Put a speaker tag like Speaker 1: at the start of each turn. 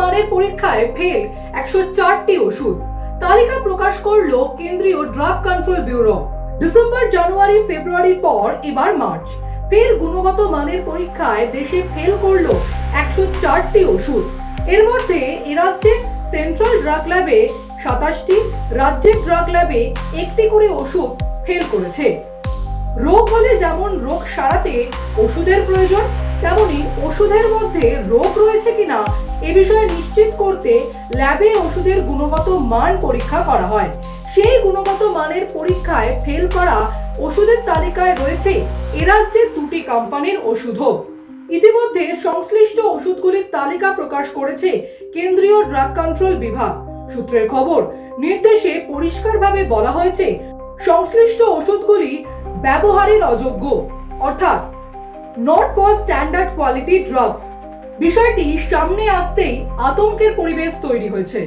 Speaker 1: মানের পরীক্ষায় ফেল 104টি ওষুধ। তালিকা প্রকাশ করলো কেন্দ্রীয় ড্রাগ কন্ট্রোল ব্যুরো। ডিসেম্বর, জানুয়ারি, ফেব্রুয়ারির পর এবার মার্চ। ফের গুণগত মানের পরীক্ষায় দেশে ফেল করলো 104টি ওষুধ। এর মধ্যে এ রাজ্যে সেন্ট্রাল ড্রাগ ল্যাবে 27টি, রাজ্যের ড্রাগ ল্যাবে 1টি করে ওষুধ ফেল করেছে। রোগ হলে যেমন রোগ সারাতে ওষুধের প্রয়োজন, তেমনি ওষুধের মধ্যে রোগ রয়েছে কিনা এ বিষয়ে নিশ্চিত করতে ল্যাবে ওষুধের গুণগত মান পরীক্ষা করা হয়। সেই গুণগত মানের পরীক্ষায় ফেল করা ওষুধের তালিকায় রয়েছে এ রাজ্যের 2টি কোম্পানির ওষুধও। ইতিমধ্যে সংশ্লিষ্ট ওষুধগুলির তালিকা প্রকাশ করেছে কেন্দ্রীয় ড্রাগ কন্ট্রোল বিভাগ। সূত্রের খবর, নির্দেশে পরিষ্কারভাবে বলা হয়েছে সংশ্লিষ্ট ওষুধগুলি ব্যবহারের অযোগ্য, অর্থাৎ not for standard quality drugs. বিষয়টি সামনে আসতেই আতঙ্কের পরিবেশ তৈরি হয়েছে।